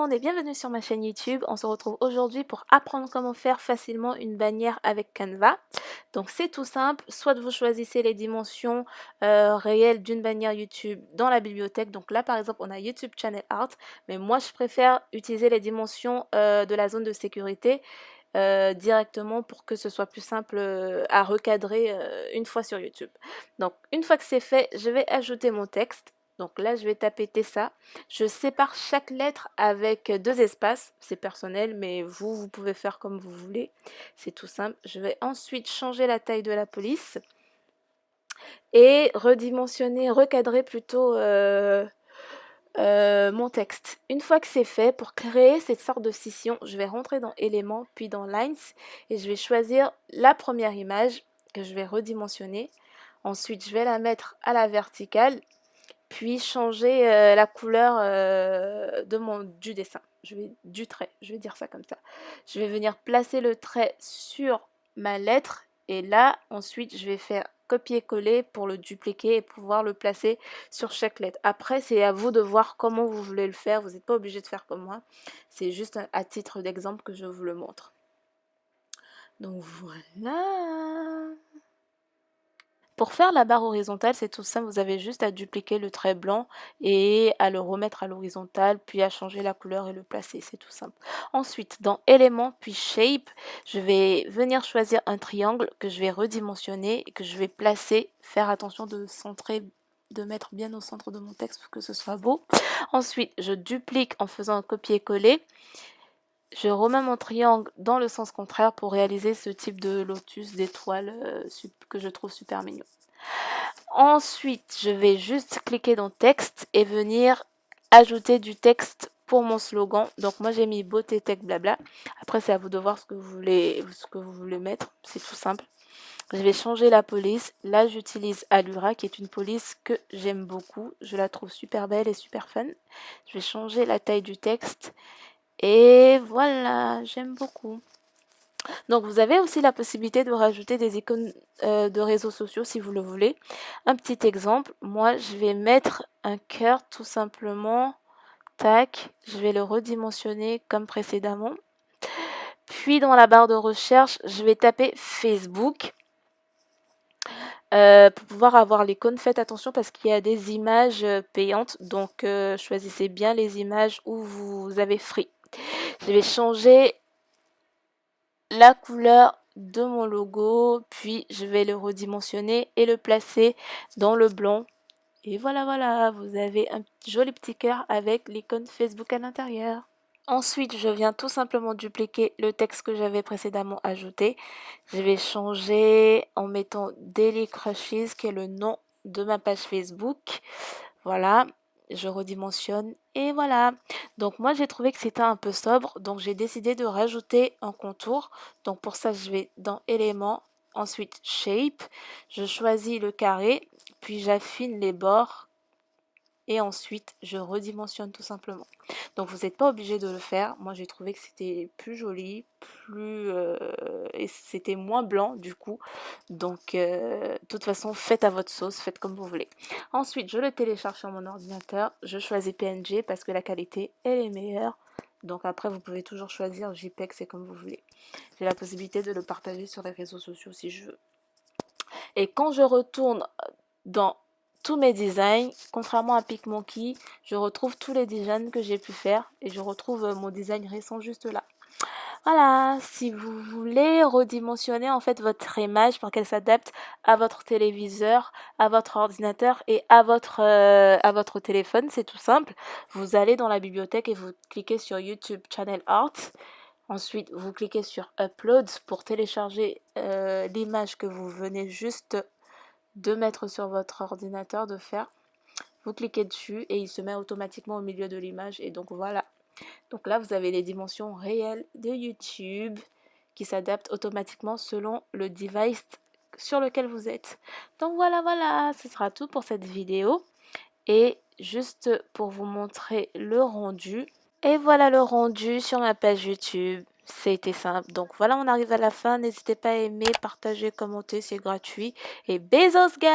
monde et bienvenue sur ma chaîne YouTube. On se retrouve aujourd'hui pour apprendre comment faire facilement une bannière avec Canva. Donc c'est tout simple, soit vous choisissez les dimensions réelles d'une bannière YouTube dans la bibliothèque. Donc là par exemple on a YouTube Channel Art, mais moi je préfère utiliser les dimensions de la zone de sécurité directement pour que ce soit plus simple à recadrer une fois sur YouTube. Donc une fois que c'est fait, je vais ajouter mon texte. Donc là, je vais taper Tessa. Je sépare chaque lettre avec 2 espaces. C'est personnel, mais vous pouvez faire comme vous voulez. C'est tout simple. Je vais ensuite changer la taille de la police et redimensionner, recadrer plutôt mon texte. Une fois que c'est fait, pour créer cette sorte de scission, je vais rentrer dans éléments, puis dans lines, et je vais choisir la première image que je vais redimensionner. Ensuite, je vais la mettre à la verticale, puis changer la couleur du dessin, du trait, je vais dire ça comme ça. Je vais venir placer le trait sur ma lettre et là ensuite je vais faire copier-coller pour le dupliquer et pouvoir le placer sur chaque lettre. Après c'est à vous de voir comment vous voulez le faire, vous n'êtes pas obligé de faire comme moi, c'est juste à titre d'exemple que je vous le montre. Donc voilà. Pour faire la barre horizontale, c'est tout simple, vous avez juste à dupliquer le trait blanc et à le remettre à l'horizontale, puis à changer la couleur et le placer, c'est tout simple. Ensuite, dans éléments, puis shape, je vais venir choisir un triangle que je vais redimensionner et que je vais placer, faire attention de centrer, de mettre bien au centre de mon texte pour que ce soit beau. Ensuite, je duplique en faisant un copier-coller. Je remets mon triangle dans le sens contraire pour réaliser ce type de lotus d'étoiles que je trouve super mignon. Ensuite, je vais juste cliquer dans texte et venir ajouter du texte pour mon slogan. Donc moi j'ai mis beauté tech blabla. Après c'est à vous de voir ce que vous voulez mettre. C'est tout simple. Je vais changer la police. Là j'utilise Allura qui est une police que j'aime beaucoup. Je la trouve super belle et super fun. Je vais changer la taille du texte. Et voilà, j'aime beaucoup. Donc vous avez aussi la possibilité de rajouter des icônes de réseaux sociaux si vous le voulez. Un petit exemple, moi je vais mettre un cœur tout simplement. Tac, je vais le redimensionner comme précédemment. Puis dans la barre de recherche, je vais taper Facebook. Pour pouvoir avoir l'icône, faites attention parce qu'il y a des images payantes. Donc choisissez bien les images où vous avez free. Je vais changer la couleur de mon logo, puis je vais le redimensionner et le placer dans le blanc. Et voilà, vous avez un joli petit cœur avec l'icône Facebook à l'intérieur. Ensuite, je viens tout simplement dupliquer le texte que j'avais précédemment ajouté. Je vais changer en mettant Daily Crushes, qui est le nom de ma page Facebook. Voilà, je redimensionne et voilà. Donc moi j'ai trouvé que c'était un peu sobre, donc j'ai décidé de rajouter un contour. Donc pour ça je vais dans éléments, ensuite shape, je choisis le carré, puis j'affine les bords et ensuite je redimensionne tout simplement. Donc vous n'êtes pas obligé de le faire. Moi j'ai trouvé que c'était plus joli, et c'était moins blanc du coup. Donc de toute façon faites à votre sauce, faites comme vous voulez. Ensuite je le télécharge sur mon ordinateur, je choisis PNG parce que la qualité elle est meilleure. Donc après vous pouvez toujours choisir JPEG, c'est comme vous voulez. J'ai la possibilité de le partager sur les réseaux sociaux si je veux. Et quand je retourne dans tous mes designs, contrairement à PicMonkey, je retrouve tous les designs que j'ai pu faire et je retrouve mon design récent juste là. Voilà, si vous voulez redimensionner en fait votre image pour qu'elle s'adapte à votre téléviseur, à votre ordinateur et à votre téléphone, c'est tout simple. Vous allez dans la bibliothèque et vous cliquez sur YouTube Channel Art. Ensuite, vous cliquez sur Upload pour télécharger l'image que vous venez juste de mettre sur votre ordinateur, de faire. Vous cliquez dessus et il se met automatiquement au milieu de l'image et donc voilà. Donc là, vous avez les dimensions réelles de YouTube qui s'adaptent automatiquement selon le device sur lequel vous êtes. Donc voilà, ce sera tout pour cette vidéo. Et juste pour vous montrer le rendu. Et voilà le rendu sur ma page YouTube. C'était simple. Donc voilà, on arrive à la fin. N'hésitez pas à aimer, partager, commenter, c'est gratuit. Et Bezos, guys!